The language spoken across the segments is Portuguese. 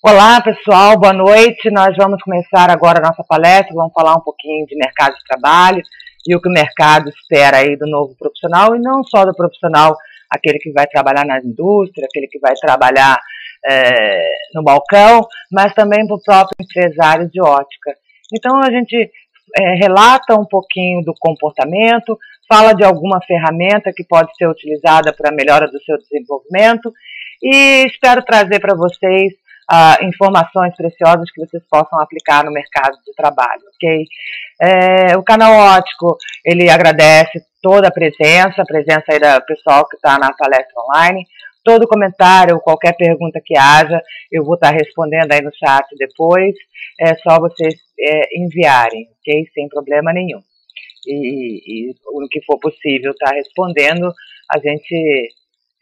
Olá, pessoal, boa noite. Nós vamos começar agora a nossa palestra, vamos falar um pouquinho de mercado de trabalho e o que o mercado espera aí do novo profissional, e não só do profissional, aquele que vai trabalhar na indústria, aquele que vai trabalhar no balcão, mas também para o próprio empresário de ótica. Então, a gente relata um pouquinho do comportamento, fala de alguma ferramenta que pode ser utilizada para a melhora do seu desenvolvimento, e espero trazer para vocês informações preciosas que vocês possam aplicar no mercado de trabalho, ok? O canal Ótico, ele agradece toda a presença aí do pessoal que está na palestra online. Todo comentário, qualquer pergunta que haja, eu vou estar respondendo aí no chat depois. É só vocês enviarem, ok? Sem problema nenhum. E o que for possível estar respondendo, a gente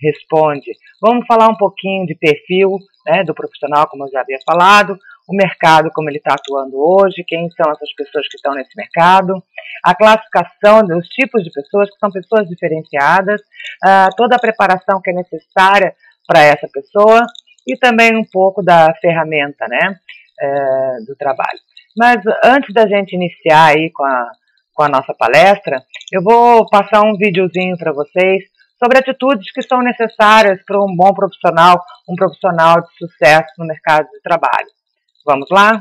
responde. Vamos falar um pouquinho de perfil, né, do profissional, como eu já havia falado, o mercado, como ele está atuando hoje, quem são essas pessoas que estão nesse mercado, a classificação dos tipos de pessoas, que são pessoas diferenciadas, toda a preparação que é necessária para essa pessoa e também um pouco da ferramenta, né, do trabalho. Mas antes da gente iniciar aí com a nossa palestra, eu vou passar um videozinho para vocês sobre atitudes que são necessárias para um bom profissional, um profissional de sucesso no mercado de trabalho. Vamos lá?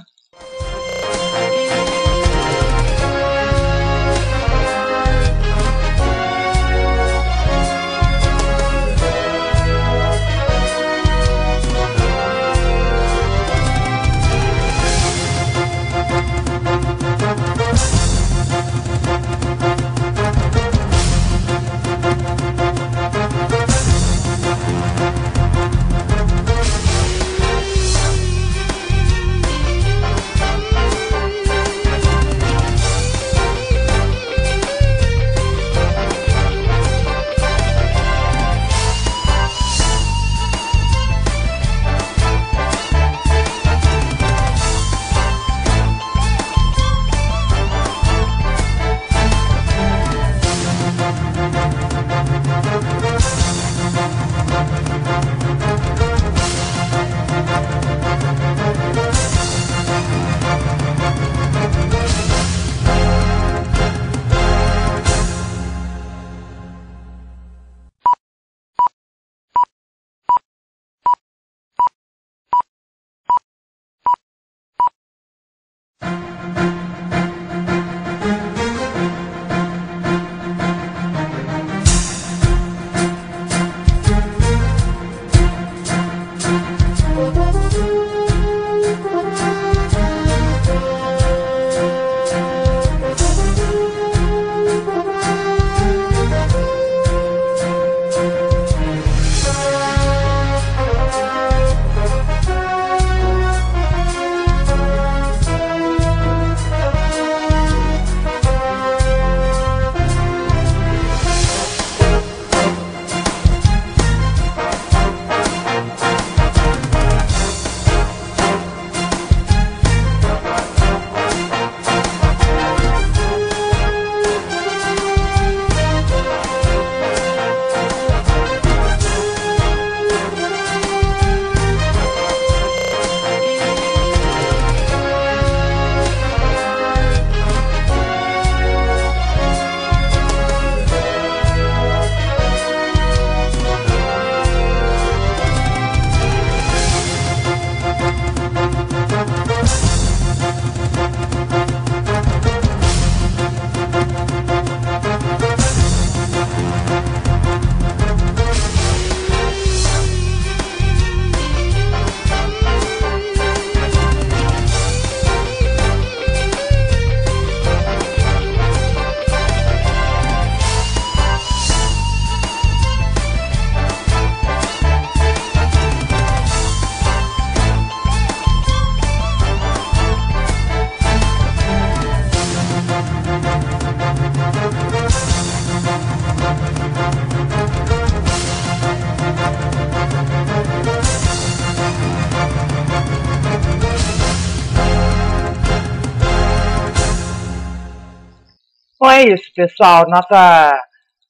Bom, é isso, pessoal. Nossa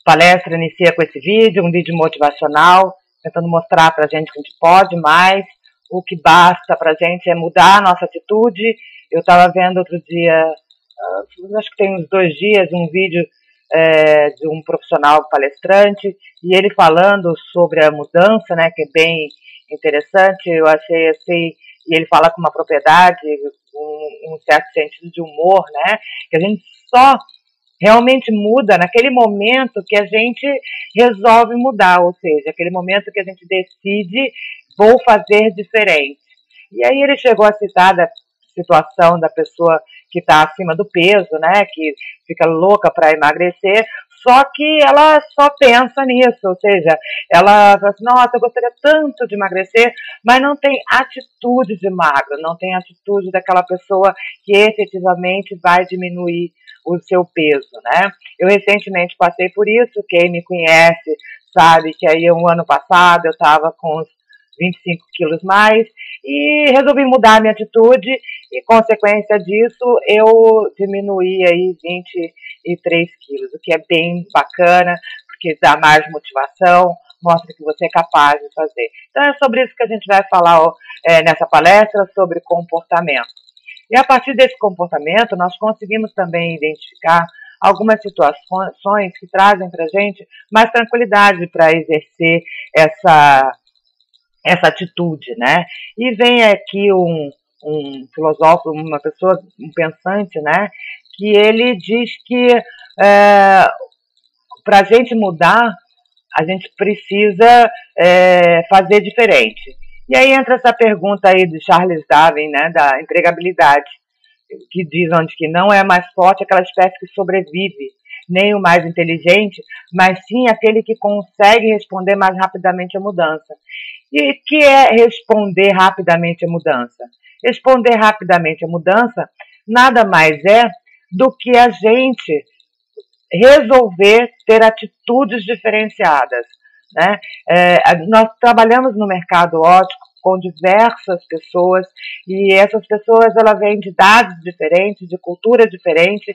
palestra inicia com esse vídeo, um vídeo motivacional, tentando mostrar para a gente que a gente pode mais, o que basta para a gente é mudar a nossa atitude. Eu estava vendo outro dia, acho que tem uns 2 dias, um vídeo de um profissional palestrante, e ele falando sobre a mudança, né, que é bem interessante. Eu achei assim, e ele fala com uma propriedade, um certo sentido de humor, né, que a gente só realmente muda naquele momento que a gente resolve mudar, ou seja, aquele momento que a gente decide, vou fazer diferente. E aí ele chegou a citar da situação da pessoa que está acima do peso, né, que fica louca para emagrecer, só que ela só pensa nisso, ou seja, ela fala assim, nossa, eu gostaria tanto de emagrecer, mas não tem atitude de magro, não tem atitude daquela pessoa que efetivamente vai diminuir o seu peso, né? Eu recentemente passei por isso, quem me conhece sabe que aí um ano passado eu estava com uns 25 quilos mais e resolvi mudar a minha atitude e, consequência disso, eu diminuí aí 23 quilos, o que é bem bacana, porque dá mais motivação, mostra que você é capaz de fazer. Então é sobre isso que a gente vai falar nessa palestra, sobre comportamento. E a partir desse comportamento, nós conseguimos também identificar algumas situações que trazem para a gente mais tranquilidade para exercer essa atitude, né? E vem aqui um filósofo, uma pessoa, um pensante, né? Que ele diz que para a gente mudar, a gente precisa fazer diferente. E aí entra essa pergunta aí de Charles Darwin, né? Da empregabilidade, que diz onde que não é mais forte aquela espécie que sobrevive, nem o mais inteligente, mas sim aquele que consegue responder mais rapidamente à mudança. E que é responder rapidamente à mudança? Responder rapidamente à mudança nada mais é do que a gente resolver ter atitudes diferenciadas, né? Nós trabalhamos no mercado óptico com diversas pessoas, e essas pessoas elas vêm de idades diferentes, de cultura diferente,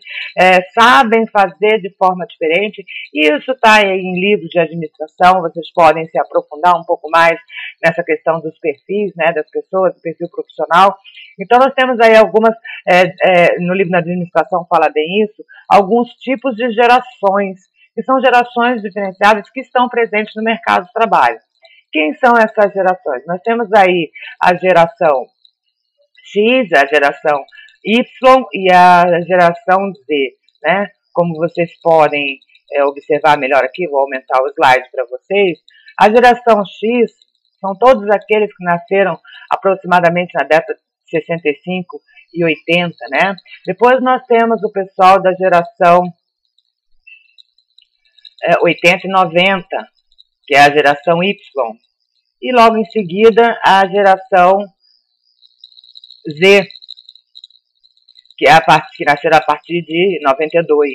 sabem fazer de forma diferente, e isso está em livros de administração, vocês podem se aprofundar um pouco mais nessa questão dos perfis, né, das pessoas, do perfil profissional. Então nós temos aí algumas, no livro da administração fala bem isso, alguns tipos de gerações, que são gerações diferenciadas que estão presentes no mercado de trabalho. Quem são essas gerações? Nós temos aí a geração X, a geração Y e a geração Z, né? Como vocês podem observar melhor aqui, vou aumentar o slide para vocês. A geração X são todos aqueles que nasceram aproximadamente na década de 65 e 80, né? Depois nós temos o pessoal da geração 80 e 90, que é a geração Y, e logo em seguida a geração Z, que nascerá a partir de 92.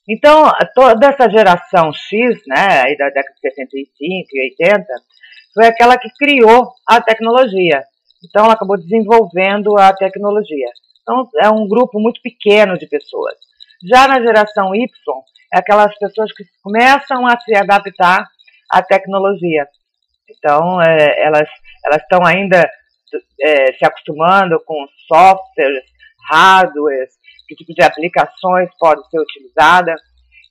Então, toda essa geração X, né, aí da década de 65 e 80, foi aquela que criou a tecnologia. Então, ela acabou desenvolvendo a tecnologia. Então, é um grupo muito pequeno de pessoas. Já na geração Y, é aquelas pessoas que começam a se adaptar à tecnologia. Então, elas estão ainda se acostumando com softwares, hardwares, que tipo de aplicações pode ser utilizada.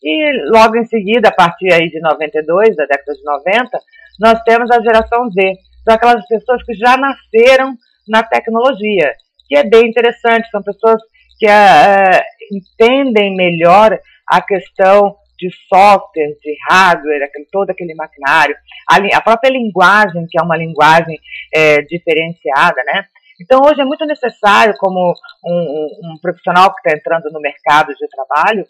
E logo em seguida, a partir aí de 92, da década de 90, nós temos a geração Z. São aquelas pessoas que já nasceram na tecnologia, que é bem interessante. São pessoas que entendem melhor a questão de software, de hardware, todo aquele maquinário, a própria linguagem, que é uma linguagem diferenciada, né? Então, hoje é muito necessário, como um profissional que está entrando no mercado de trabalho,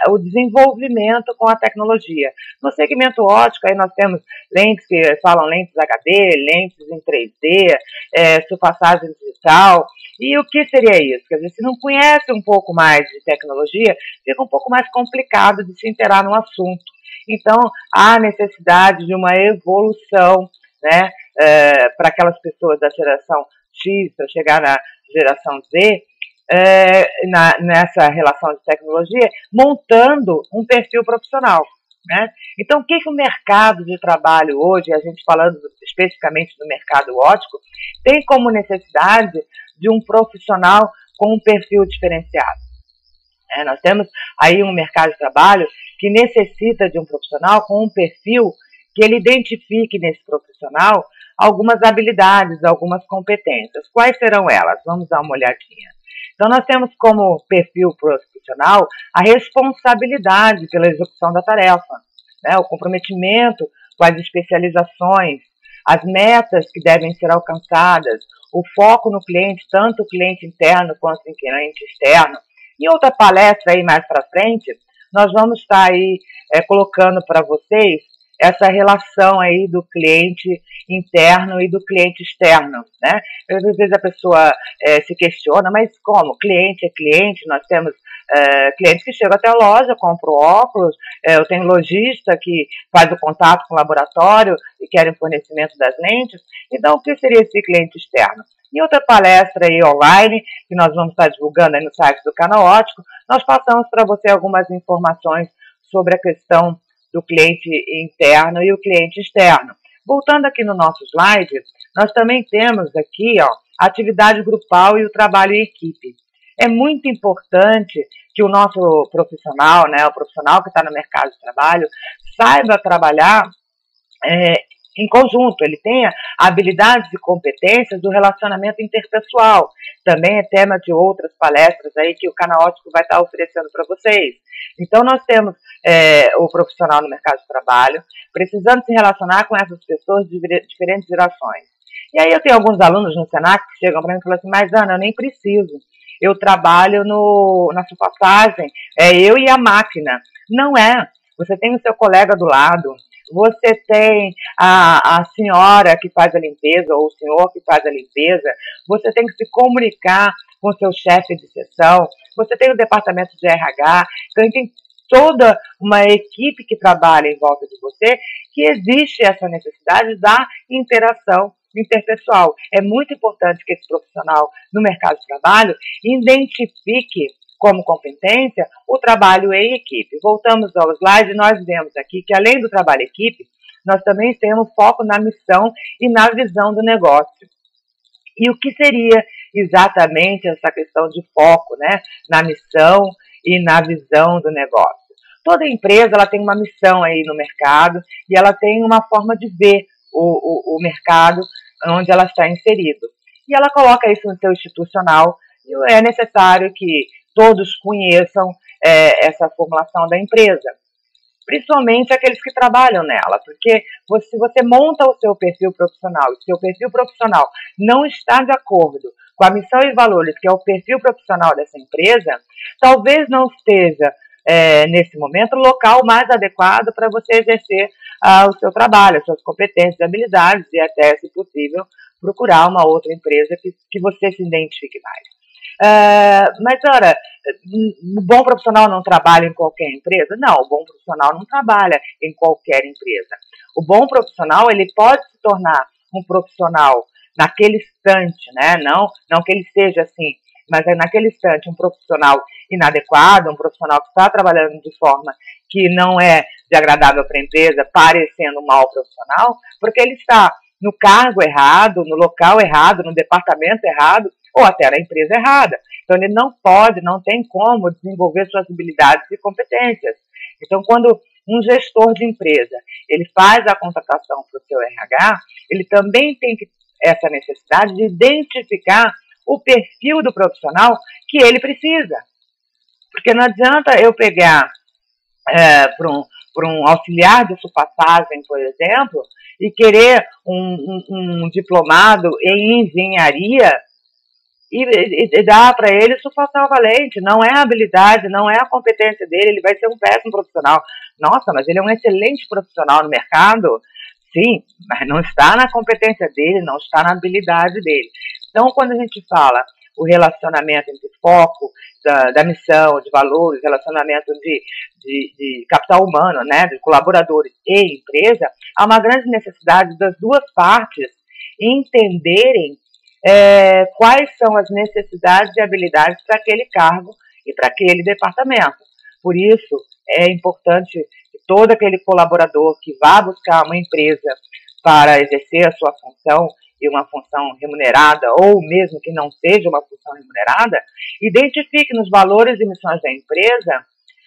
o desenvolvimento com a tecnologia. No segmento óptico, aí nós temos lentes que falam lentes HD, lentes em 3D, surfaçagem digital. E o que seria isso? Quer dizer, se não conhece um pouco mais de tecnologia, fica um pouco mais complicado de se inteirar no assunto. Então, há necessidade de uma evolução, né, para aquelas pessoas da geração X, para chegar na geração Z, nessa relação de tecnologia, montando um perfil profissional. né? Então, o que o mercado de trabalho hoje, a gente falando especificamente do mercado óptico, tem como necessidade de um profissional com um perfil diferenciado? Nós temos aí um mercado de trabalho que necessita de um profissional com um perfil que ele identifique nesse profissional algumas habilidades, algumas competências. Quais serão elas? Vamos dar uma olhadinha. Então, nós temos como perfil profissional a responsabilidade pela execução da tarefa, né? O comprometimento com as especializações, as metas que devem ser alcançadas, o foco no cliente, tanto o cliente interno quanto o cliente externo. Em outra palestra aí mais para frente, nós vamos estar aí colocando para vocês essa relação aí do cliente interno e do cliente externo, né? Às vezes a pessoa se questiona, mas como? Cliente é cliente, nós temos clientes que chegam até a loja, compram óculos, eu tenho lojista que faz o contato com o laboratório e querem fornecimento das lentes. Então, o que seria esse cliente externo? Em outra palestra aí online, que nós vamos estar divulgando aí no site do Canal Óptico, nós passamos para você algumas informações sobre a questão do cliente interno e o cliente externo. Voltando aqui no nosso slide, nós também temos aqui a atividade grupal e o trabalho em equipe. É muito importante que o nosso profissional, né, o profissional que está no mercado de trabalho, saiba trabalhar em conjunto, ele tenha habilidades e competências do relacionamento interpessoal. Também é tema de outras palestras aí que o Canal Óptico vai estar oferecendo para vocês. Então, nós temos o profissional no mercado de trabalho precisando se relacionar com essas pessoas de diferentes gerações. E aí eu tenho alguns alunos no Senac que chegam para mim e falam assim, mas Ana, eu nem preciso. Eu trabalho na sua passagem, eu e a máquina. Não é. Você tem o seu colega do lado, você tem a senhora que faz a limpeza ou o senhor que faz a limpeza, você tem que se comunicar com o seu chefe de seção, você tem o departamento de RH, então tem toda uma equipe que trabalha em volta de você, que existe essa necessidade da interação interpessoal. É muito importante que esse profissional no mercado de trabalho identifique como competência o trabalho em equipe. Voltamos ao slide, nós vemos aqui que além do trabalho em equipe, nós também temos foco na missão e na visão do negócio. E o que seria exatamente essa questão de foco, né, na missão e na visão do negócio? Toda empresa ela tem uma missão aí no mercado e ela tem uma forma de ver o mercado onde ela está inserido. E ela coloca isso no seu institucional e é necessário que todos conheçam essa formulação da empresa, principalmente aqueles que trabalham nela, porque se você monta o seu perfil profissional e o seu perfil profissional não está de acordo com a missão e valores, que é o perfil profissional dessa empresa, talvez não esteja, nesse momento, o local mais adequado para você exercer o seu trabalho, as suas competências, habilidades e até, se possível, procurar uma outra empresa que você se identifique mais. Mas, ora, o bom profissional não trabalha em qualquer empresa? Não, o bom profissional não trabalha em qualquer empresa. O bom profissional, ele pode se tornar um profissional naquele instante, né? Não que ele seja assim, mas é naquele instante um profissional inadequado, um profissional que está trabalhando de forma que não é desagradável para a empresa, parecendo um mau profissional, porque ele está no cargo errado, no local errado, no departamento errado, ou até na empresa errada. Então, ele não tem como desenvolver suas habilidades e competências. Então, quando um gestor de empresa, ele faz a contratação para o seu RH, ele também tem essa necessidade de identificar o perfil do profissional que ele precisa. Porque não adianta eu pegar para um auxiliar de sulfatagem, por exemplo, e querer um diplomado em engenharia e dar para ele sulfatar valente. Não é a habilidade, não é a competência dele, ele vai ser um péssimo profissional. Nossa, mas ele é um excelente profissional no mercado? Sim, mas não está na competência dele, não está na habilidade dele. Então, quando a gente fala o relacionamento entre foco, da missão, de valores, relacionamento de capital humano, né, de colaboradores e empresa, há uma grande necessidade das duas partes entenderem quais são as necessidades e habilidades para aquele cargo e para aquele departamento. Por isso, é importante que todo aquele colaborador que vá buscar uma empresa para exercer a sua função, e uma função remunerada, ou mesmo que não seja uma função remunerada, identifique nos valores e missões da empresa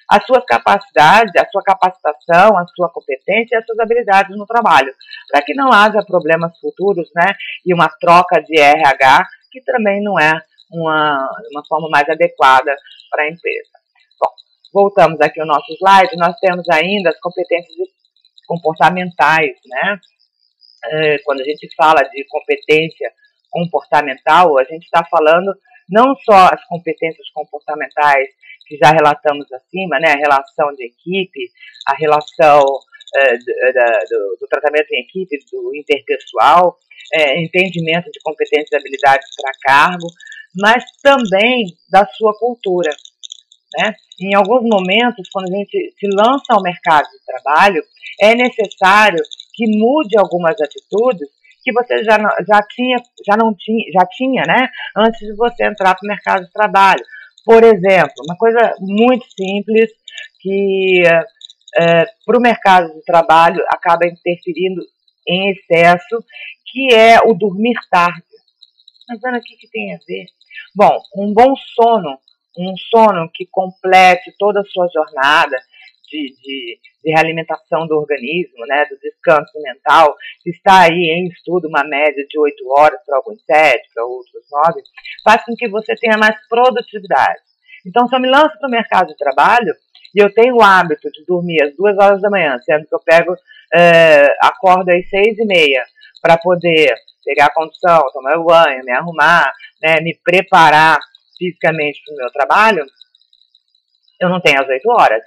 as suas capacidades, a sua capacitação, a sua competência e as suas habilidades no trabalho, para que não haja problemas futuros, né, e uma troca de RH, que também não é uma forma mais adequada para a empresa. Bom, voltamos aqui ao nosso slide, nós temos ainda as competências comportamentais, né? Quando a gente fala de competência comportamental, a gente está falando não só as competências comportamentais que já relatamos acima, né, a relação de equipe, a relação do tratamento em equipe, do interpessoal, entendimento de competências e habilidades para cargo, mas também da sua cultura, né? Em alguns momentos, quando a gente se lança ao mercado de trabalho, é necessário que mude algumas atitudes que você já tinha, né, antes de você entrar para o mercado de trabalho. Por exemplo, uma coisa muito simples que para o mercado de trabalho acaba interferindo em excesso, que é o dormir tarde. Mas, Ana, o que tem a ver? Bom, um bom sono, um sono que complete toda a sua jornada de realimentação do organismo, né, do descanso mental, está aí em estudo uma média de 8 horas para alguns 7, para outros 9, faz com que você tenha mais produtividade. Então, se eu me lanço para o mercado de trabalho e eu tenho o hábito de dormir às 2 horas da manhã, sendo que eu acordo às 6h30 para poder pegar a condução, tomar banho, me arrumar, né, me preparar fisicamente para o meu trabalho, eu não tenho as 8 horas.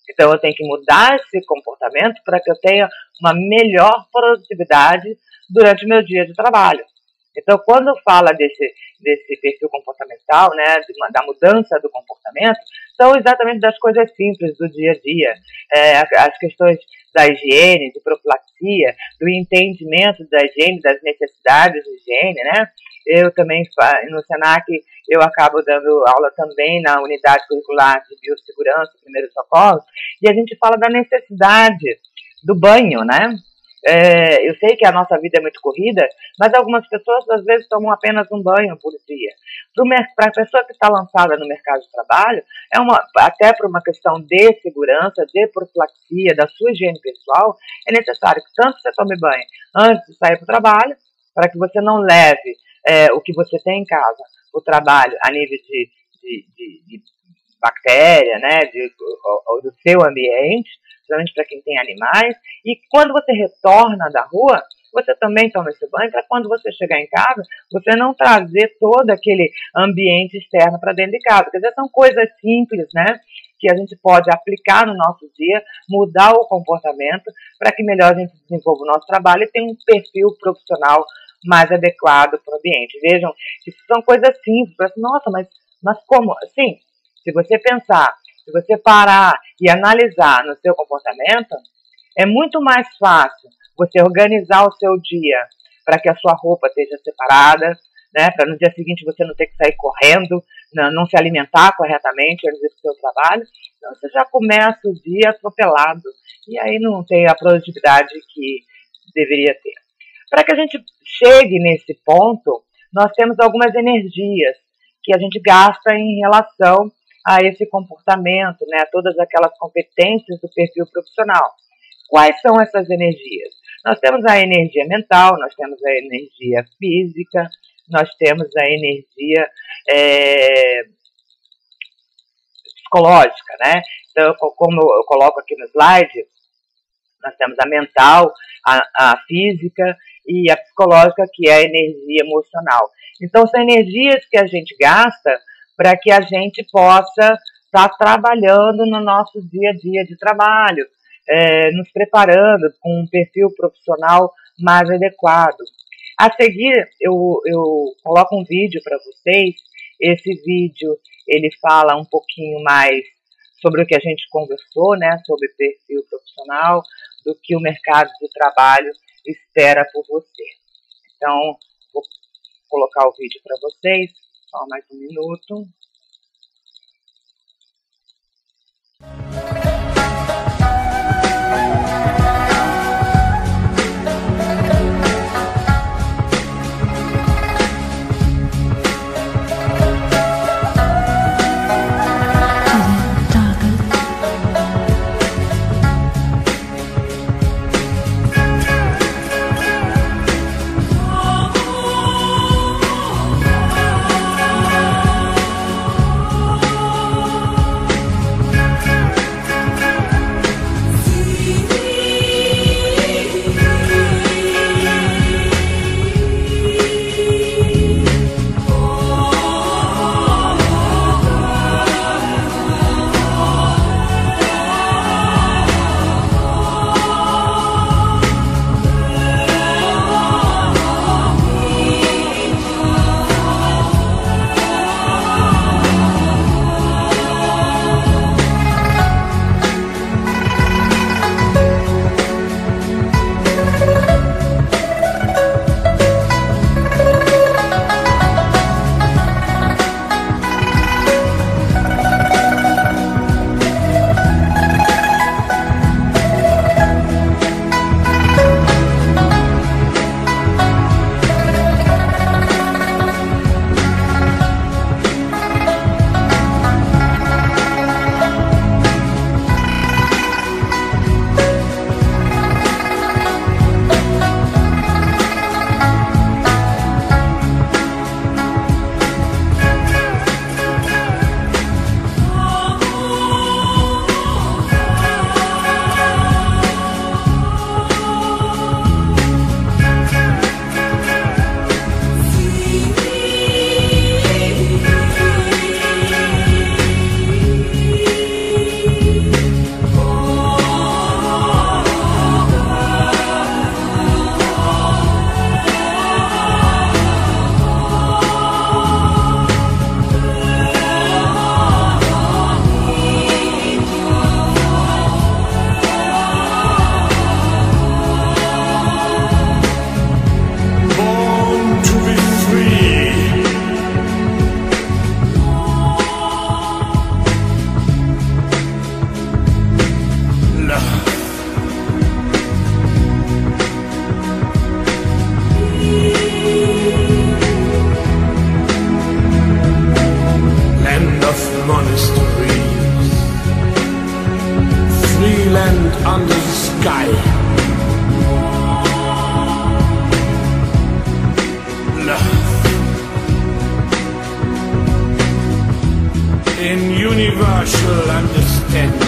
Então, eu tenho que mudar esse comportamento para que eu tenha uma melhor produtividade durante o meu dia de trabalho. Então, quando fala desse perfil comportamental, né, da mudança do comportamento, são exatamente das coisas simples do dia a dia. As questões da higiene, de profilaxia, do entendimento da higiene, das necessidades de higiene, né? Eu também, no SENAC, eu acabo dando aula também na unidade curricular de biossegurança, primeiros socorros, e a gente fala da necessidade do banho, né? Eu sei que a nossa vida é muito corrida, mas algumas pessoas às vezes tomam apenas um banho por dia. Para a pessoa que está lançada no mercado de trabalho, até por uma questão de segurança, de profilaxia, da sua higiene pessoal, é necessário que tanto você tome banho antes de sair para o trabalho, para que você não leve o que você tem em casa, o trabalho a nível de bactéria, né, do seu ambiente, principalmente para quem tem animais, e quando você retorna da rua, você também toma esse banho, para quando você chegar em casa, você não trazer todo aquele ambiente externo para dentro de casa. Quer dizer, são coisas simples, né, que a gente pode aplicar no nosso dia, mudar o comportamento, para que melhor a gente desenvolva o nosso trabalho e tenha um perfil profissional mais adequado para o ambiente. Vejam, isso são coisas simples, nossa, mas como? Assim, se você pensar, se você parar e analisar no seu comportamento, é muito mais fácil você organizar o seu dia para que a sua roupa esteja separada, né, para no dia seguinte você não ter que sair correndo, não se alimentar corretamente antes do seu trabalho. Então você já começa o dia atropelado e aí não tem a produtividade que deveria ter. Para que a gente chegue nesse ponto, nós temos algumas energias que a gente gasta em relação a esse comportamento, né, todas aquelas competências do perfil profissional. Quais são essas energias? Nós temos a energia mental, nós temos a energia física, nós temos a energia psicológica, né? Então, como eu coloco aqui no slide, nós temos a mental, a física e a psicológica, que é a energia emocional. Então, são energias que a gente gasta para que a gente possa estar trabalhando no nosso dia a dia de trabalho, nos preparando com um perfil profissional mais adequado. A seguir, eu coloco um vídeo para vocês. Esse vídeo, ele fala um pouquinho mais sobre o que a gente conversou, né, sobre perfil profissional, do que o mercado de trabalho espera por você. Então, vou colocar o vídeo para vocês, só mais um minuto. universal understanding.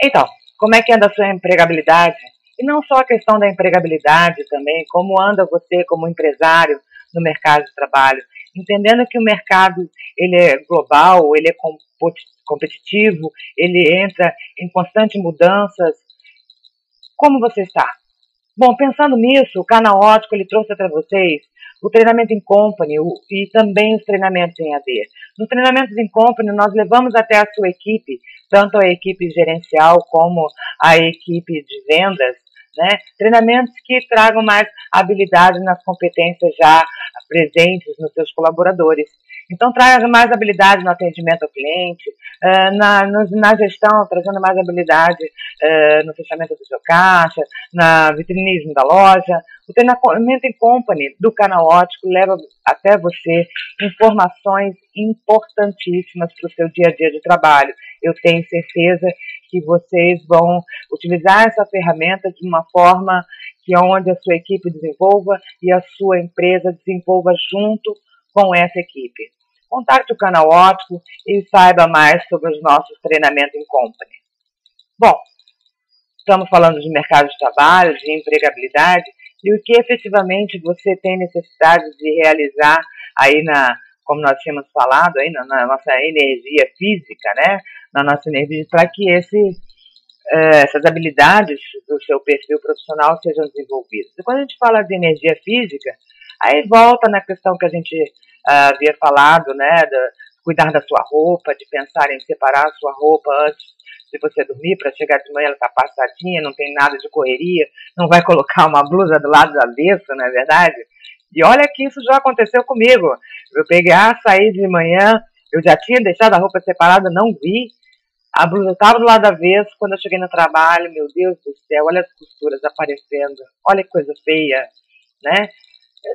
Então, como é que anda a sua empregabilidade? E não só a questão da empregabilidade também, como anda você como empresário no mercado de trabalho, entendendo que o mercado ele é global, ele é competitivo, ele entra em constantes mudanças. Como você está? Bom, pensando nisso, o Canal Ótico ele trouxe para vocês o treinamento em company e também os treinamentos em AD. Nos treinamentos em company, nós levamos até a sua equipe, tanto a equipe gerencial como a equipe de vendas, né? Treinamentos que tragam mais habilidade nas competências já presentes nos seus colaboradores. Então, traga mais habilidade no atendimento ao cliente, na gestão, trazendo mais habilidade no fechamento do seu caixa, na vitrinismo da loja. O treinamento em company do Canal Ótico leva até você informações importantíssimas para o seu dia a dia de trabalho. Eu tenho certeza que vocês vão utilizar essa ferramenta de uma forma que é onde a sua equipe desenvolva e a sua empresa desenvolva junto com essa equipe. Contacte o Canal Ótico e saiba mais sobre os nossos treinamentos em company. Bom, estamos falando de mercado de trabalho, de empregabilidade e o que efetivamente você tem necessidade de realizar aí como nós tínhamos falado, aí na nossa energia física, né? Na nossa energia, para que essas habilidades do seu perfil profissional sejam desenvolvidas. E quando a gente fala de energia física, aí volta na questão que a gente havia falado, né, de cuidar da sua roupa, de pensar em separar a sua roupa antes de você dormir, para chegar de manhã ela está passadinha, não tem nada de correria, não vai colocar uma blusa do lado da avesso, não é verdade? E olha que isso já aconteceu comigo. Eu saí de manhã, eu já tinha deixado a roupa separada, não vi, a blusa estava do lado avesso, quando eu cheguei no trabalho, meu Deus do céu, olha as costuras aparecendo, olha que coisa feia, né?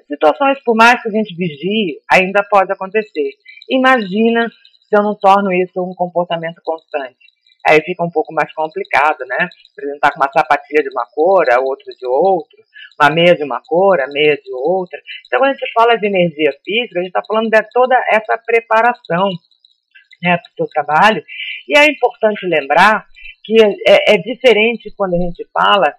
Situações, por mais que a gente vigie, ainda pode acontecer. Imagina se eu não torno isso um comportamento constante. Aí fica um pouco mais complicado, né? Apresentar com uma sapatilha de uma cor, a outra de outra, uma meia de uma cor, a meia de outra. Então, quando a gente fala de energia física, a gente está falando de toda essa preparação. para o seu trabalho. E é importante lembrar que é diferente quando a gente fala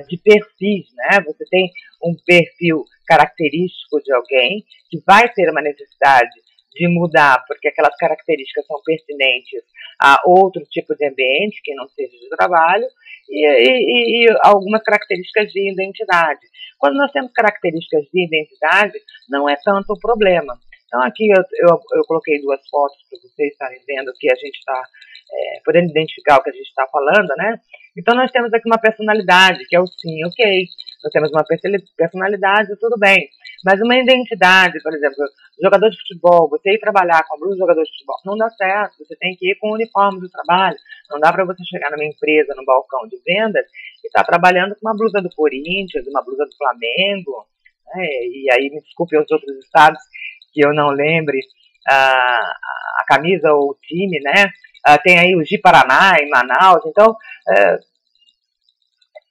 de perfis, né? Você tem um perfil característico de alguém que vai ter uma necessidade de mudar, porque aquelas características são pertinentes a outro tipo de ambiente, que não seja de trabalho, e algumas características de identidade. Quando nós temos características de identidade, não é tanto o problema. Então aqui eu coloquei duas fotos para vocês estarem vendo que a gente está podendo identificar o que a gente está falando, né? Então nós temos aqui uma personalidade, que é o sim, ok. Nós temos uma personalidade, tudo bem. Mas uma identidade, por exemplo, jogador de futebol, você ir trabalhar com a blusa de jogador de futebol, não dá certo. Você tem que ir com o uniforme do trabalho. Não dá para você chegar numa empresa, no balcão de vendas, e estar trabalhando com uma blusa do Corinthians, uma blusa do Flamengo, né? E aí, me desculpe os outros estados que eu não lembre a camisa ou o time, né? Tem aí o Gi Paraná em Manaus. Então,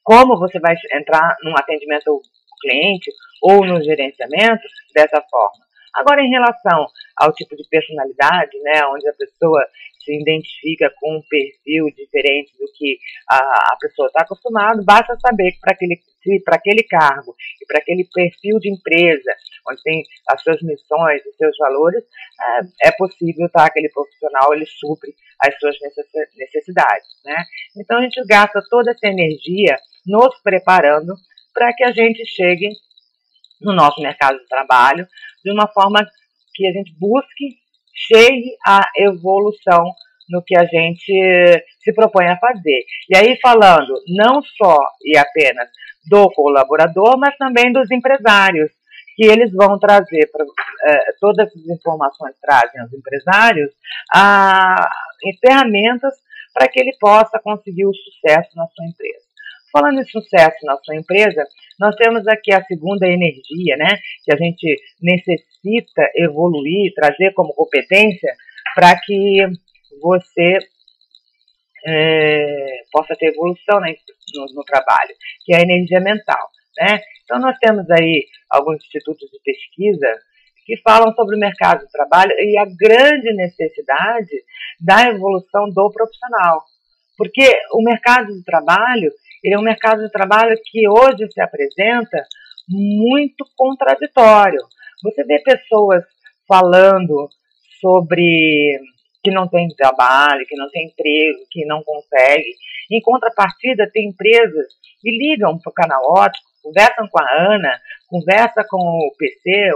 como você vai entrar num atendimento ao cliente ou no gerenciamento dessa forma? Agora, em relação ao tipo de personalidade, né, onde a pessoa se identifica com um perfil diferente do que a pessoa está acostumada, basta saber que para aquele cargo e para aquele perfil de empresa, onde tem as suas missões, os seus valores, é possível, tá, aquele profissional ele supre as suas necessidades, né? Então a gente gasta toda essa energia nos preparando para que a gente chegue no nosso mercado de trabalho de uma forma que a gente chegue à evolução no que a gente se propõe a fazer. E aí falando não só e apenas do colaborador, mas também dos empresários, que eles vão trazer todas as informações, trazem aos empresários ferramentas para que ele possa conseguir o sucesso na sua empresa. Falando em sucesso na sua empresa, nós temos aqui a segunda energia, né, que a gente necessita evoluir, trazer como competência para que você possa ter evolução no trabalho, que é a energia mental, né? Então nós temos aí alguns institutos de pesquisa que falam sobre o mercado de trabalho e a grande necessidade da evolução do profissional, porque o mercado de trabalho ele é um mercado de trabalho que hoje se apresenta muito contraditório. Você vê pessoas falando sobre que não tem trabalho, que não tem emprego, que não consegue. Em contrapartida, tem empresas que ligam para o canal ótico, conversam com a Ana, conversam com o PC,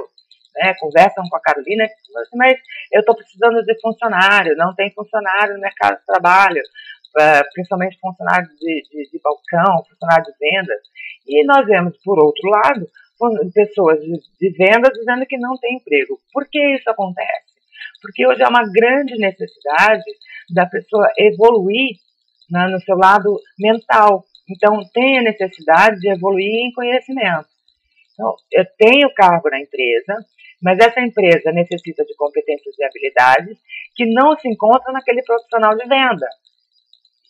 né, conversam com a Carolina, mas eu estou precisando de funcionário, não tem funcionário no mercado de trabalho, principalmente funcionário de balcão, funcionário de vendas. E nós vemos, por outro lado, pessoas de vendas dizendo que não tem emprego. Por que isso acontece? Porque hoje é uma grande necessidade da pessoa evoluir, né, no seu lado mental. Então, tem a necessidade de evoluir em conhecimento. Então, eu tenho cargo na empresa, mas essa empresa necessita de competências e habilidades que não se encontram naquele profissional de venda.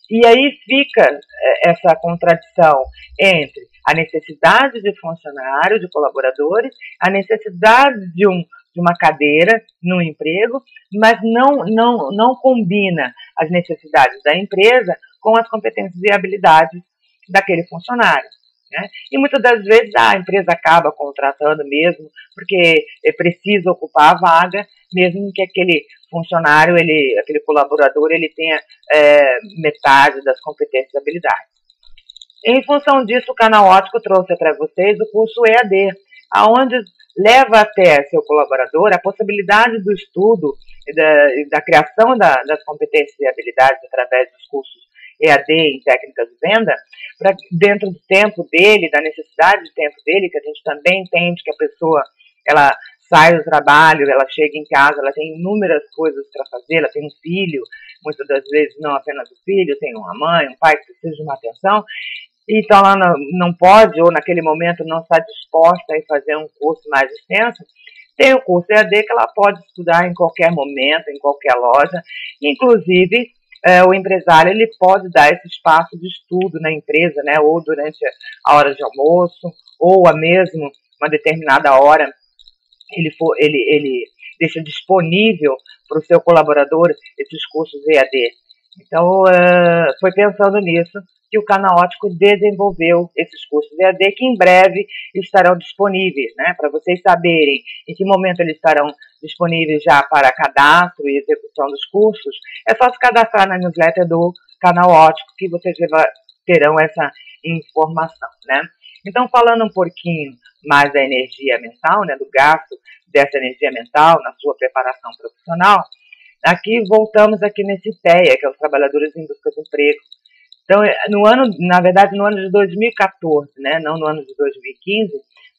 E aí fica essa contradição entre a necessidade de funcionário, de colaboradores, a necessidade de uma cadeira no emprego, mas não combina as necessidades da empresa com as competências e habilidades daquele funcionário, né? E muitas das vezes a empresa acaba contratando mesmo, porque precisa ocupar a vaga, mesmo que aquele funcionário, aquele colaborador, ele tenha metade das competências e habilidades. Em função disso, o Canal Ótico trouxe para vocês o curso EAD, aonde leva até seu colaborador a possibilidade do estudo e da criação das competências e habilidades através dos cursos EAD em técnicas de venda, para dentro do tempo dele, da necessidade de tempo dele, que a gente também entende que a pessoa, ela sai do trabalho, ela chega em casa, ela tem inúmeras coisas para fazer, ela tem um filho, muitas das vezes não apenas o filho, tem uma mãe, um pai que precisa de uma atenção, então ela não pode, ou naquele momento não está disposta a fazer um curso mais extenso. Tem o curso EAD que ela pode estudar em qualquer momento, em qualquer loja, inclusive o empresário ele pode dar esse espaço de estudo na empresa, né, ou durante a hora de almoço, ou a mesmo uma determinada hora ele deixa disponível para o seu colaborador esses cursos EAD. Então, foi pensando nisso que o Canal Ótico desenvolveu esses cursos EAD que em breve estarão disponíveis, né, para vocês saberem em que momento eles estarão disponíveis já para cadastro e execução dos cursos. É só se cadastrar na newsletter do Canal Ótico que vocês terão essa informação, né? Então, falando um pouquinho mais da energia mental, né, do gasto dessa energia mental na sua preparação profissional, aqui voltamos aqui nesse TEA, que é os Trabalhadores em Busca de Emprego. Então, na verdade, no ano de 2014, né, não no ano de 2015,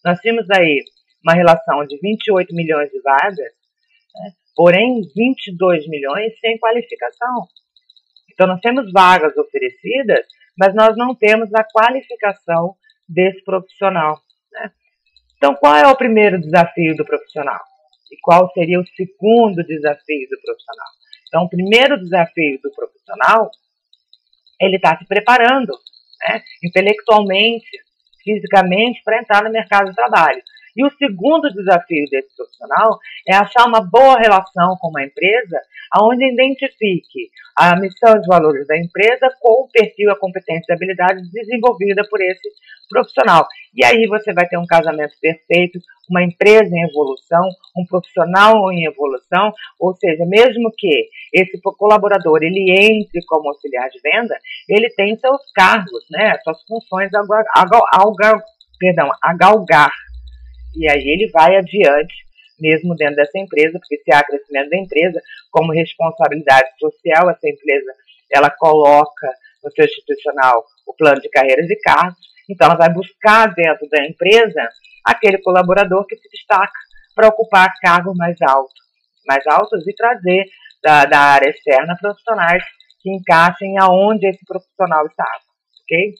nós tínhamos aí uma relação de 28 milhões de vagas, né, porém 22 milhões sem qualificação. Então, nós temos vagas oferecidas, mas nós não temos a qualificação desse profissional, né? Então, qual é o primeiro desafio do profissional? E qual seria o segundo desafio do profissional? Então, o primeiro desafio do profissional, ele está se preparando, né, intelectualmente, fisicamente, para entrar no mercado de trabalho. E o segundo desafio desse profissional é achar uma boa relação com uma empresa onde identifique a missão e os valores da empresa com o perfil, a competência e a habilidade desenvolvida por esse profissional. E aí você vai ter um casamento perfeito, uma empresa em evolução, um profissional em evolução, ou seja, mesmo que esse colaborador ele entre como auxiliar de venda, ele tem seus cargos, né, suas funções a galgar. E aí ele vai adiante, mesmo dentro dessa empresa, porque se há crescimento da empresa, como responsabilidade social, essa empresa ela coloca no seu institucional o plano de carreiras e cargos, então ela vai buscar dentro da empresa aquele colaborador que se destaca para ocupar cargos mais altos e trazer da área externa profissionais que encaixem aonde esse profissional estava, ok?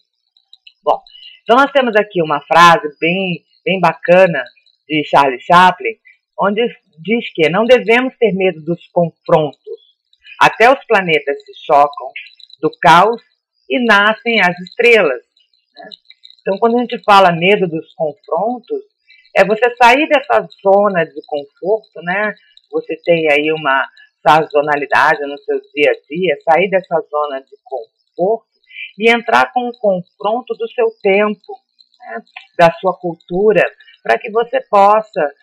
Bom, então nós temos aqui uma frase bem bacana de Charlie Chaplin, onde diz que não devemos ter medo dos confrontos. Até os planetas se chocam do caos e nascem as estrelas, né? Então, quando a gente fala medo dos confrontos, é você sair dessa zona de conforto, né? Você tem aí uma sazonalidade no seu dia a dia, sair dessa zona de conforto e entrar com o confronto do seu tempo, né, da sua cultura, para que você possa,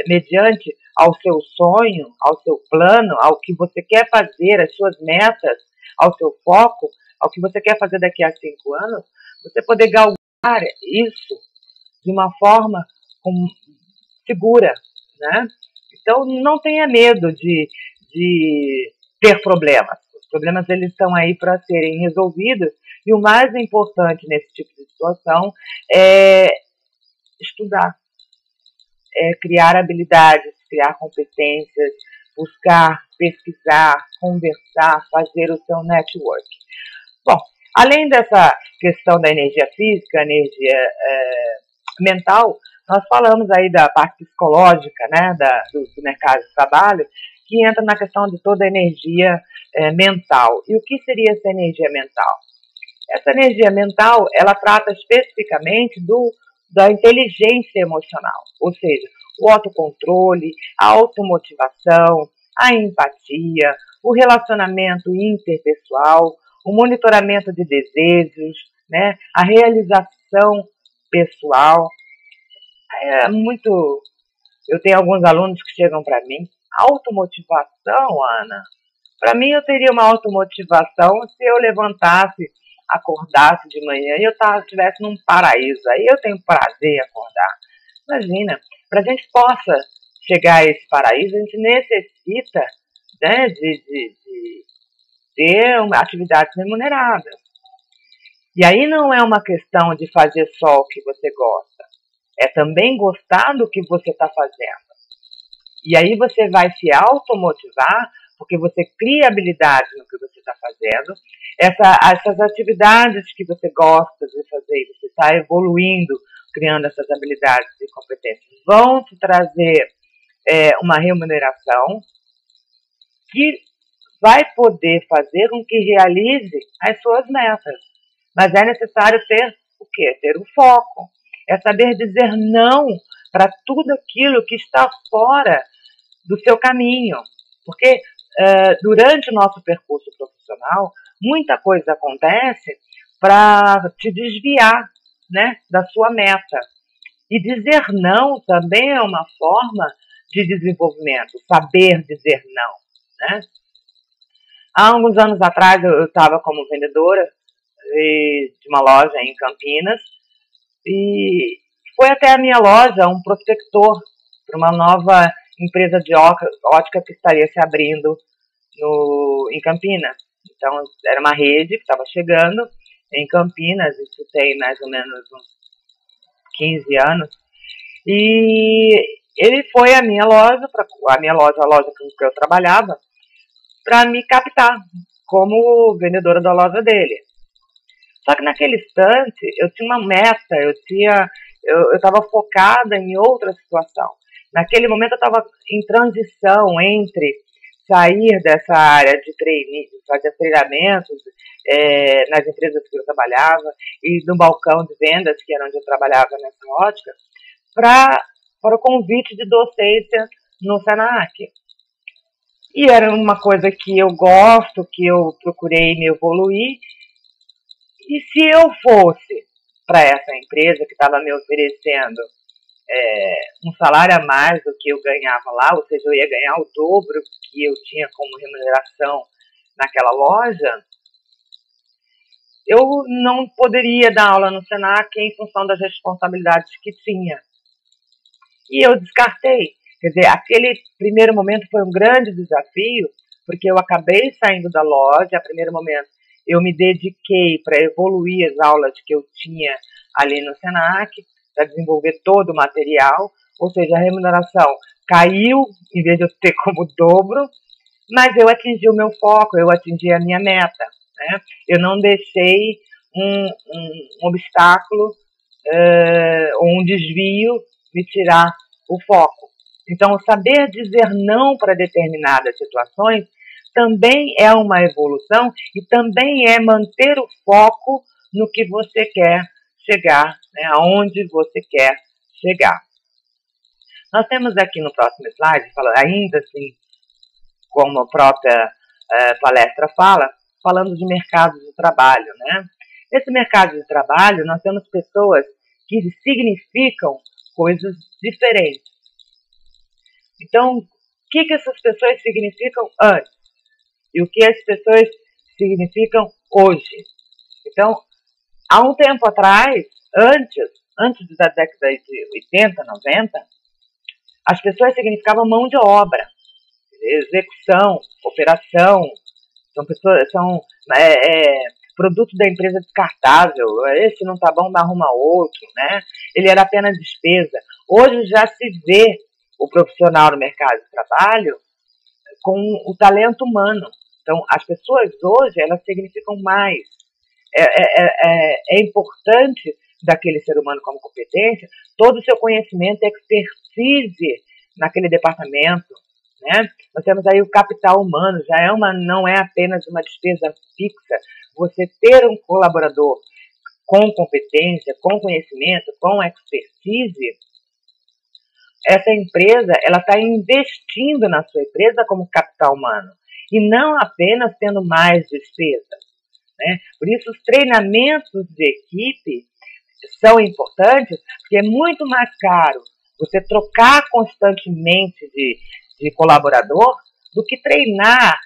mediante ao seu sonho, ao seu plano, ao que você quer fazer, as suas metas, ao seu foco, ao que você quer fazer daqui a 5 anos, você poder galgar isso de uma forma segura, né? Então, não tenha medo de ter problemas. Os problemas eles estão aí para serem resolvidos e o mais importante nesse tipo de situação é estudar, é criar habilidades, criar competências, buscar, pesquisar, conversar, fazer o seu network. Bom, além dessa questão da energia física, energia mental, nós falamos aí da parte psicológica, né, do mercado de trabalho, que entra na questão de toda a energia mental. E o que seria essa energia mental? Essa energia mental, ela trata especificamente da inteligência emocional, ou seja, o autocontrole, a automotivação, a empatia, o relacionamento interpessoal, o monitoramento de desejos, né, a realização pessoal. Eu tenho alguns alunos que chegam para mim, automotivação, Ana. Para mim, eu teria uma automotivação se eu levantasse, acordasse de manhã e eu estivesse num paraíso. Aí eu tenho prazer em acordar. Imagina, para a gente possa chegar a esse paraíso, a gente necessita, né, de ter atividades remuneradas. E aí não é uma questão de fazer só o que você gosta. É também gostar do que você está fazendo. E aí você vai se automotivar, porque você cria habilidade no que você está fazendo. Essas atividades que você gosta de fazer, você está evoluindo, criando essas habilidades e competências, vão te trazer uma remuneração que vai poder fazer com que realize as suas metas. Mas é necessário ter o quê? Ter o foco. É saber dizer não para tudo aquilo que está fora do seu caminho, porque durante o nosso percurso profissional, muita coisa acontece para te desviar, né, da sua meta. E dizer não também é uma forma de desenvolvimento, saber dizer não, né? Há alguns anos atrás eu estava como vendedora de uma loja em Campinas e foi até a minha loja um prospector para uma nova empresa de ótica que estaria se abrindo em Campinas. Então, era uma rede que estava chegando em Campinas, isso tem mais ou menos uns 15 anos, e ele foi à minha loja, a loja com que eu trabalhava, para me captar como vendedora da loja dele. Só que naquele instante eu tinha uma meta, eu estava focada em outra situação. Naquele momento eu estava em transição entre sair dessa área de trainee, fazer treinamentos nas empresas que eu trabalhava e no balcão de vendas, que era onde eu trabalhava nessa ótica, para o convite de docência no Senac. E era uma coisa que eu gosto, que eu procurei me evoluir. E se eu fosse para essa empresa que estava me oferecendo um salário a mais do que eu ganhava lá, ou seja, eu ia ganhar o dobro que eu tinha como remuneração naquela loja, eu não poderia dar aula no Senac em função das responsabilidades que tinha. E eu descartei. Quer dizer, aquele primeiro momento foi um grande desafio, porque eu acabei saindo da loja, a primeiro momento eu me dediquei para evoluir as aulas que eu tinha ali no Senac, para desenvolver todo o material, ou seja, a remuneração caiu, em vez de eu ter como dobro, mas eu atingi o meu foco, eu atingi a minha meta, né? Eu não deixei um obstáculo ou um desvio me tirar o foco. Então, saber dizer não para determinadas situações também é uma evolução e também é manter o foco no que você quer chegar, né, aonde você quer chegar. Nós temos aqui no próximo slide, ainda assim, como a própria palestra fala, falando de mercado de trabalho, né? Nesse mercado de trabalho, nós temos pessoas que significam coisas diferentes. Então, o que essas pessoas significam antes? E o que as pessoas significam hoje? Então, há um tempo atrás, antes da década de 80, 90, as pessoas significavam mão de obra, execução, operação, são produto da empresa descartável, esse não está bom, arruma outro, né? Ele era apenas despesa. Hoje já se vê o profissional no mercado de trabalho com o talento humano. Então, as pessoas hoje, elas significam mais. É importante daquele ser humano como competência todo o seu conhecimento e expertise naquele departamento, né? Nós temos aí o capital humano, não é apenas uma despesa fixa. Você ter um colaborador com competência, com conhecimento, com expertise, essa empresa ela está investindo na sua empresa como capital humano e não apenas tendo mais despesas, né? Por isso, os treinamentos de equipe são importantes, porque é muito mais caro você trocar constantemente de colaborador do que treinar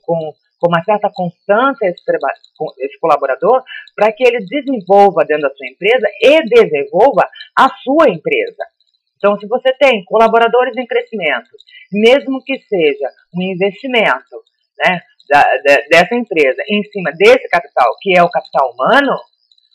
com uma certa constância esse colaborador para que ele desenvolva dentro da sua empresa e desenvolva a sua empresa. Então, se você tem colaboradores em crescimento, mesmo que seja um investimento, né, dessa empresa em cima desse capital, que é o capital humano,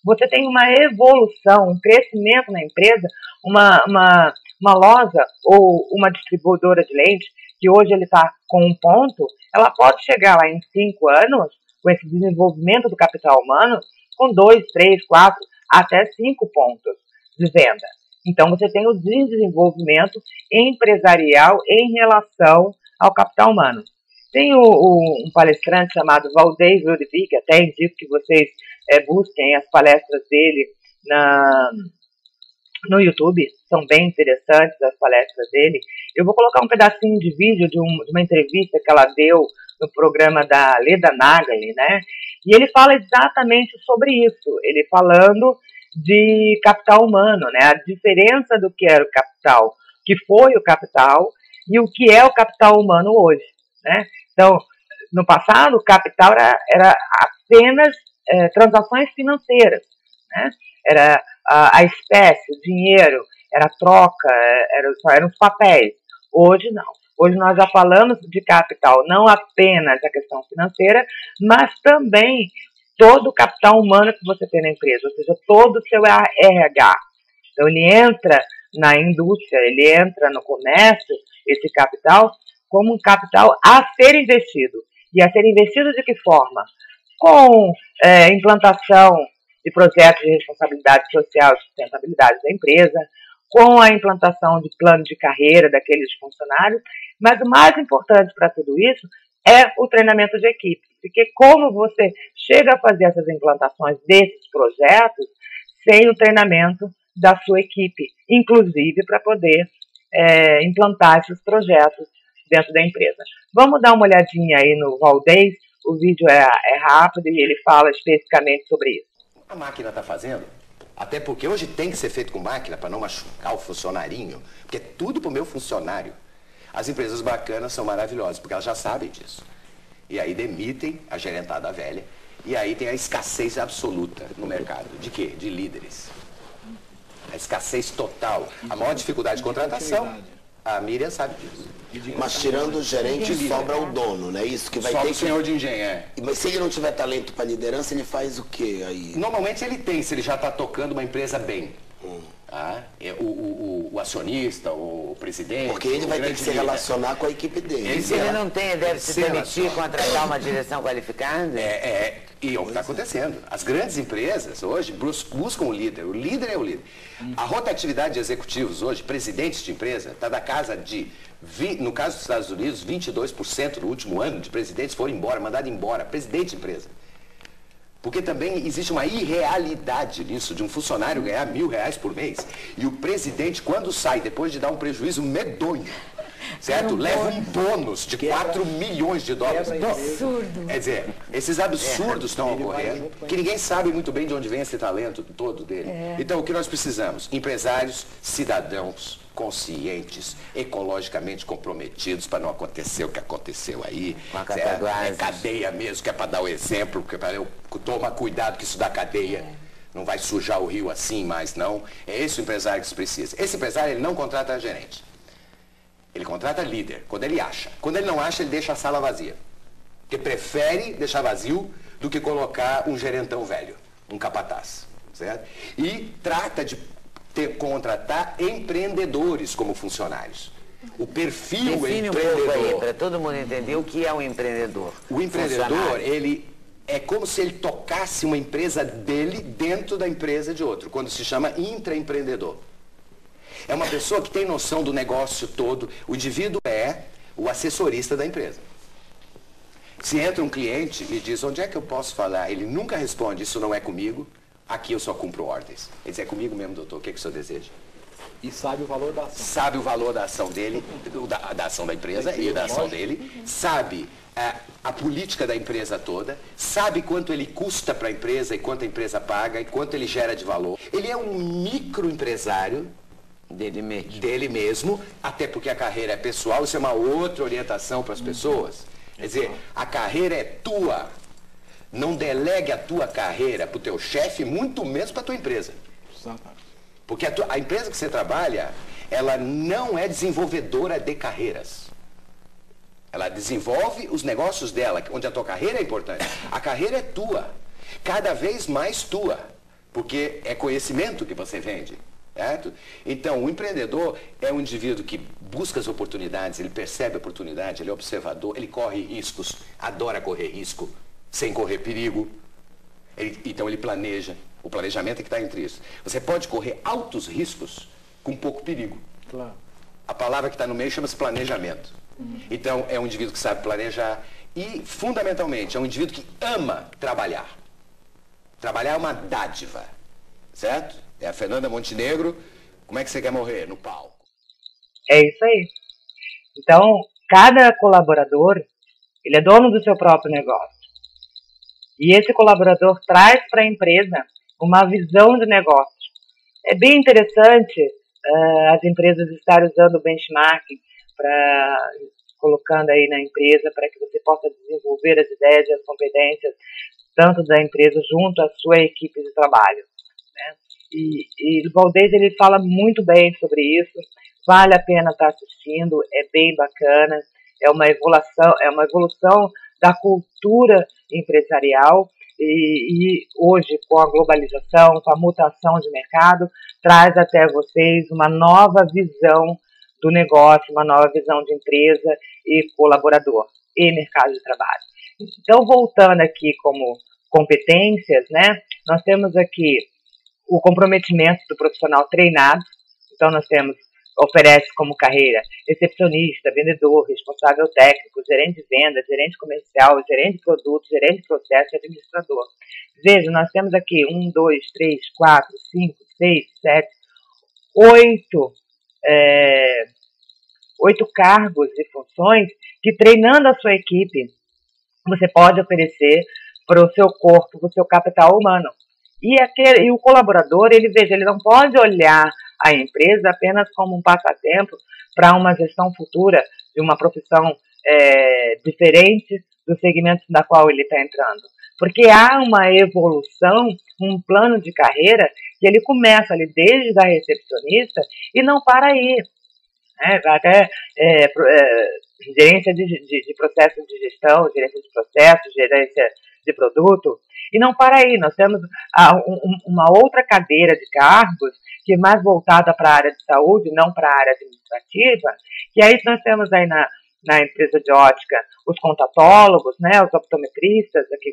você tem uma evolução, um crescimento na empresa, uma loja ou uma distribuidora de lentes, que hoje ele está com 1 ponto, ela pode chegar lá em 5 anos, com esse desenvolvimento do capital humano, com 2, 3, 4, até 5 pontos de venda. Então, você tem o desenvolvimento empresarial em relação ao capital humano. Tem um palestrante chamado Valdeir Ludwig, até indico que vocês busquem as palestras dele no YouTube, são bem interessantes as palestras dele, Eu vou colocar um pedacinho de vídeo de uma entrevista que ela deu no programa da Leda Nagli, né? E ele fala exatamente sobre isso. Ele falando de capital humano, né? A diferença do que era o capital, que foi o capital, e o que é o capital humano hoje, né? Então, no passado, o capital era apenas transações financeiras, né? Era a espécie, o dinheiro, era troca, eram os papéis. Hoje não. Hoje nós já falamos de capital, não apenas a questão financeira, mas também todo o capital humano que você tem na empresa, ou seja, todo o seu RH. Então ele entra na indústria, ele entra no comércio, esse capital, como um capital a ser investido. E a ser investido de que forma? Com implantação de projetos de responsabilidade social e sustentabilidade da empresa, com a implantação de plano de carreira daqueles funcionários, mas o mais importante para tudo isso é o treinamento de equipe, porque como você chega a fazer essas implantações desses projetos sem o treinamento da sua equipe, inclusive para poder implantar esses projetos dentro da empresa. Vamos dar uma olhadinha aí no Valdez, o vídeo é rápido e ele fala especificamente sobre isso. A máquina está fazendo? Até porque hoje tem que ser feito com máquina para não machucar o funcionarinho, porque é tudo para o meu funcionário. As empresas bacanas são maravilhosas, porque elas já sabem disso. E aí demitem a gerentada velha, e aí tem a escassez absoluta no mercado. De quê? De líderes. A escassez total. A maior dificuldade de contratação, a Miriam sabe disso. Mas tirando o gerente, sobra o dono, né? Isso que vai Só ter o senhor de engenho, Mas se ele não tiver talento para liderança, ele faz o quê aí? Normalmente ele tem, se ele já está tocando uma empresa bem. O acionista, o presidente... Porque ele vai ter que se relacionar com a equipe dele. Se ele não tem, deve se permitir contratar uma direção qualificada? E é o que está acontecendo. As grandes empresas hoje buscam o líder. O líder é o líder. A rotatividade de executivos hoje, presidentes de empresa, está da casa de, no caso dos Estados Unidos, 22% no último ano de presidentes foram embora, mandados embora, presidente de empresa. Porque também existe uma irrealidade nisso, de um funcionário ganhar R$1.000 por mês. E o presidente, quando sai, depois de dar um prejuízo medonho, certo? Leva um bônus de 4 milhões de dólares. Absurdo. Quer dizer, esses absurdos estão ocorrendo, que ninguém sabe muito bem de onde vem esse talento todo dele. Então, o que nós precisamos? Empresários, cidadãos, conscientes, ecologicamente comprometidos para não acontecer o que aconteceu aí. É cadeia mesmo, que é para dar o exemplo, que é para eu tomar cuidado que isso dá cadeia. Não vai sujar o rio assim mais, não. É esse o empresário que se precisa. Esse empresário, ele não contrata gerente. Ele contrata líder, quando ele acha. Quando ele não acha, ele deixa a sala vazia. Porque prefere deixar vazio do que colocar um gerentão velho, um capataz, certo? E trata de contratar empreendedores como funcionários. O perfil Define empreendedor. Um pouco aí, para todo mundo entender o que é um empreendedor. O empreendedor, ele é como se ele tocasse uma empresa dele dentro da empresa de outro, quando se chama intraempreendedor. É uma pessoa que tem noção do negócio todo. O indivíduo é o assessorista da empresa. Se entra um cliente e diz, onde é que eu posso falar? Ele nunca responde, isso não é comigo, aqui eu só cumpro ordens. Ele diz, é comigo mesmo, doutor, o que é que o senhor deseja? E sabe o valor da ação. Sabe o valor da ação dele, da ação da empresa e da ação dele. Sabe a política da empresa toda. Sabe quanto ele custa para a empresa e quanto a empresa paga e quanto ele gera de valor. Ele é um microempresário dele mesmo, até porque a carreira é pessoal, isso é uma outra orientação para as pessoas. Quer dizer, a carreira é tua. Não delegue a tua carreira para o teu chefe, muito menos para a tua empresa. Porque a empresa que você trabalha, ela não é desenvolvedora de carreiras. Ela desenvolve os negócios dela, onde a tua carreira é importante. A carreira é tua, cada vez mais tua, porque é conhecimento que você vende. Certo? Então, o empreendedor é um indivíduo que busca as oportunidades, ele percebe a oportunidade, ele é observador, ele corre riscos, adora correr risco, sem correr perigo. Então, ele planeja. O planejamento é que está entre isso. Você pode correr altos riscos com pouco perigo. Claro. A palavra que está no meio chama-se planejamento. Então, é um indivíduo que sabe planejar e, fundamentalmente, é um indivíduo que ama trabalhar. Trabalhar é uma dádiva, certo? É a Fernanda Montenegro. Como é que você quer morrer? No palco. É isso aí. Então, cada colaborador, ele é dono do seu próprio negócio. E esse colaborador traz para a empresa uma visão de negócio. É bem interessante as empresas estarem usando o benchmarking, colocando aí na empresa para que você possa desenvolver as ideias e as competências tanto da empresa junto à sua equipe de trabalho, né? E o Valdez, ele fala muito bem sobre isso, vale a pena estar assistindo, é bem bacana, é uma evolução da cultura empresarial e hoje, com a globalização, com a mutação de mercado, traz até vocês uma nova visão do negócio, uma nova visão de empresa e colaborador e mercado de trabalho. Então, voltando aqui como competências, né, nós temos aqui o comprometimento do profissional treinado. Então, nós oferece como carreira recepcionista, vendedor, responsável técnico, gerente de venda, gerente comercial, gerente de produtos, gerente de processo e administrador. Veja, nós temos aqui 1, 2, 3, 4, 5, 6, 7, 8 cargos e funções que, treinando a sua equipe, você pode oferecer para o seu corpo, para o seu capital humano. E o colaborador, ele não pode olhar a empresa apenas como um passatempo para uma gestão futura de uma profissão diferente do segmento da qual ele está entrando. Porque há uma evolução, um plano de carreira que ele começa ali desde a recepcionista e não para aí. Até gerência de processos de gestão, gerência de processos, gerência de produto, e não para aí. Nós temos uma outra cadeira de cargos que é mais voltada para a área de saúde, não para a área administrativa, que aí nós temos aí na empresa de ótica os contatólogos, né, os optometristas. Aqui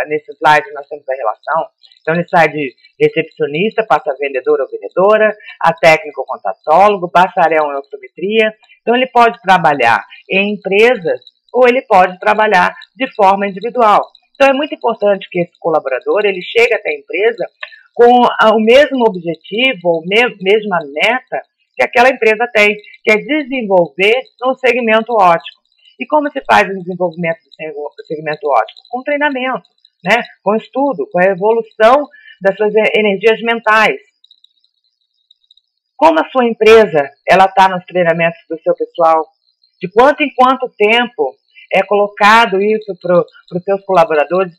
nesse slide nós temos a relação. Então ele sai de recepcionista, passa a vendedor ou vendedora, a técnico contatólogo, bacharel em optometria. Então ele pode trabalhar em empresas ou ele pode trabalhar de forma individual. Então é muito importante que esse colaborador ele chegue até a empresa com o mesmo objetivo, ou mesma meta que aquela empresa tem, que é desenvolver no segmento óptico. E como se faz o desenvolvimento do segmento óptico? Com treinamento, né? Com estudo, com a evolução das suas energias mentais. Como a sua empresa está nos treinamentos do seu pessoal? De quanto em quanto tempo é colocado isso para os seus colaboradores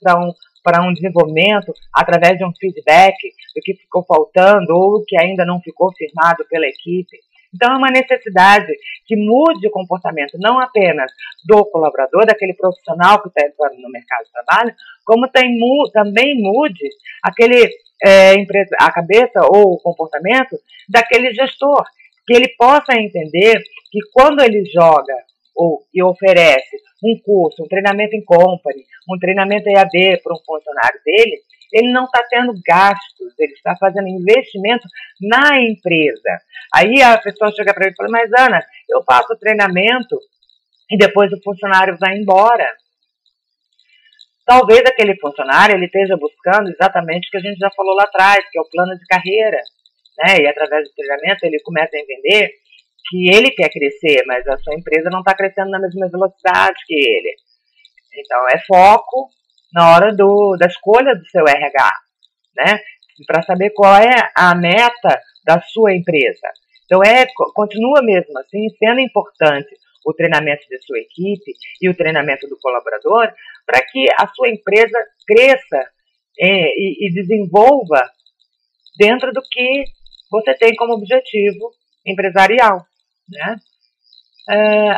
para um desenvolvimento através de um feedback do que ficou faltando ou que ainda não ficou firmado pela equipe? Então, é uma necessidade que mude o comportamento não apenas do colaborador, daquele profissional que está entrando no mercado de trabalho, como também mude a cabeça ou o comportamento daquele gestor, que ele possa entender que quando ele joga e oferece um curso, um treinamento em company, um treinamento EAD para um funcionário dele, ele não está tendo gastos, ele está fazendo investimento na empresa. Aí a pessoa chega para ele e fala, mas Ana, eu faço o treinamento e depois o funcionário vai embora. Talvez aquele funcionário ele esteja buscando exatamente o que a gente já falou lá atrás, que é o plano de carreira, né? E através do treinamento ele começa a entender que ele quer crescer, mas a sua empresa não está crescendo na mesma velocidade que ele. Então, é foco na hora da escolha do seu RH, né? Para saber qual é a meta da sua empresa. Então, continua mesmo assim sendo importante o treinamento da sua equipe e o treinamento do colaborador para que a sua empresa cresça e desenvolva dentro do que você tem como objetivo empresarial, né?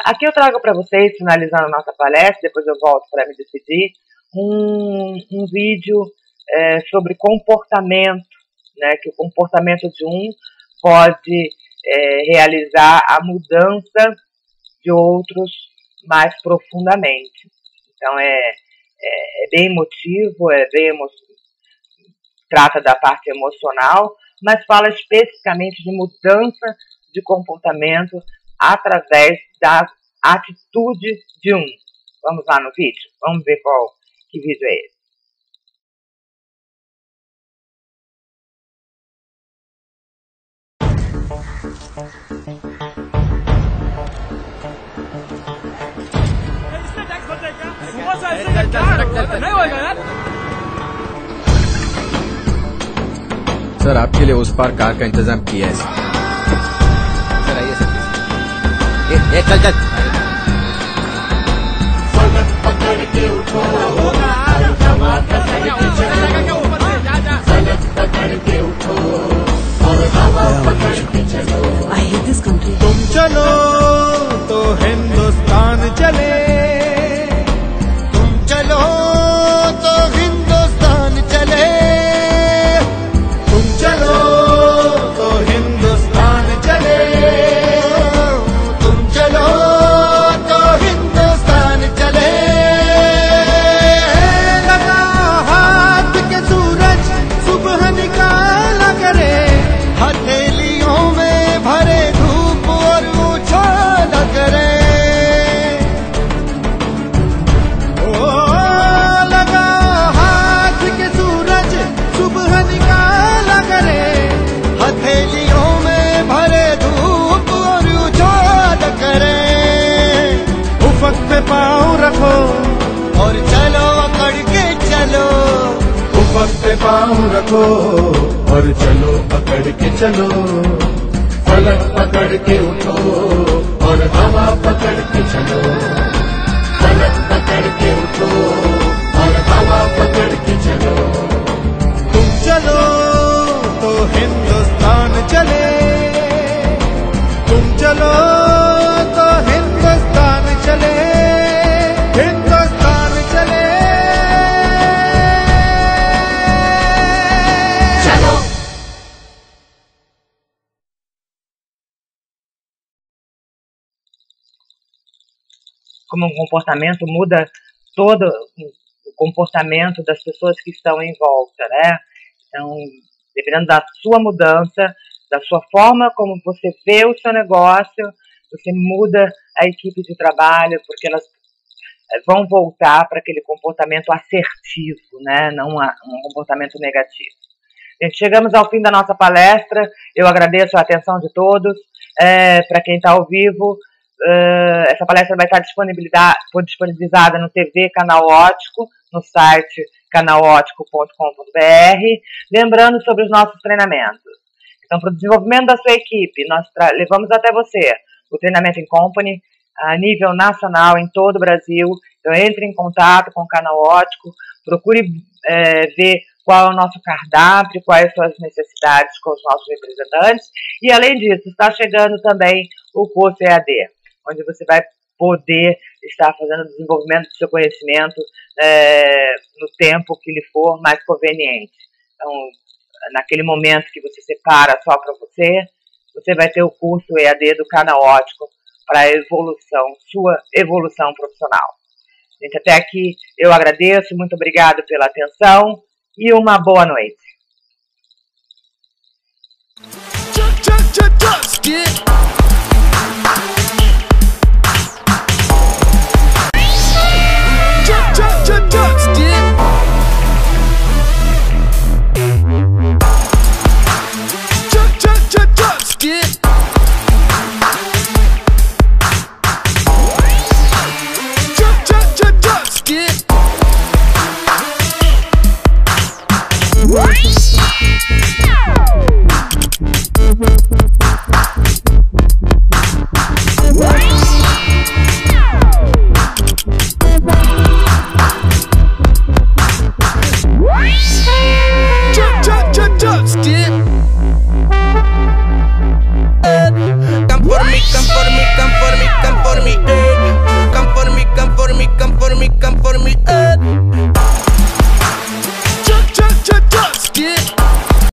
Aqui eu trago para vocês, finalizando a nossa palestra, depois eu volto para me despedir, um vídeo sobre comportamento, né, que o comportamento de um pode realizar a mudança de outros mais profundamente. Então é bem emotivo, trata da parte emocional, mas fala especificamente de mudança de comportamento através da atitude de um. Vamos lá no vídeo? Vamos ver que vídeo é esse. Sir आपके लिए उस पार कार का इंतजाम किया है सर आइए सर चल चल I hate this country. तुम चलो तो हिंदुस्तान चले, तुम चलो तो हिंदुस्तान चले, तुम चलो तो हिंदुस्तान चले, तुम चलो तो हिंदुस्तान चले। लगा हाथ के सूरज सुबह निकाला करे, हथेलियों में भरे धूप और उछाला करे। ओ लगा हाथ के सूरज सुबह निकाला करे, हथेलियों में भरे धूप और उछाला करे। उफक पे पाँव रखो और चलो अकड़ के चलो, उफक पे पाँव रखो और चलो पकड़ के चलो, फलक पकड़ के उठो और हवा पकड़ के चलो, फलक पकड़ के उठो और हवा पकड़ के चलो। तुम चलो तो हिंदुस्तान चले, तुम चलो तो हिंदुस्तान चले, हिंदुस्तान चले। Como um comportamento muda todo o comportamento das pessoas que estão em volta, né? Então, dependendo da sua mudança, da sua forma como você vê o seu negócio, você muda a equipe de trabalho, porque elas vão voltar para aquele comportamento assertivo, né? Não um comportamento negativo. Gente, chegamos ao fim da nossa palestra. Eu agradeço a atenção de todos. Para quem está ao vivo, essa palestra vai estar disponibilizada no TV Canal Ótico, no site canalótico.com.br. Lembrando sobre os nossos treinamentos. Então, para o desenvolvimento da sua equipe, nós levamos até você o treinamento em company a nível nacional em todo o Brasil. Então, entre em contato com o Canal Ótico, procure ver qual é o nosso cardápio, quais são as necessidades com os nossos representantes. E, além disso, está chegando também o curso EAD, onde você vai poder estar fazendo o desenvolvimento do seu conhecimento no tempo que lhe for mais conveniente. Então, naquele momento que você separa só para você, você vai ter o curso EAD do Canal Ótico para a sua evolução profissional. Gente, até aqui eu agradeço, muito obrigado pela atenção e uma boa noite. Come for me.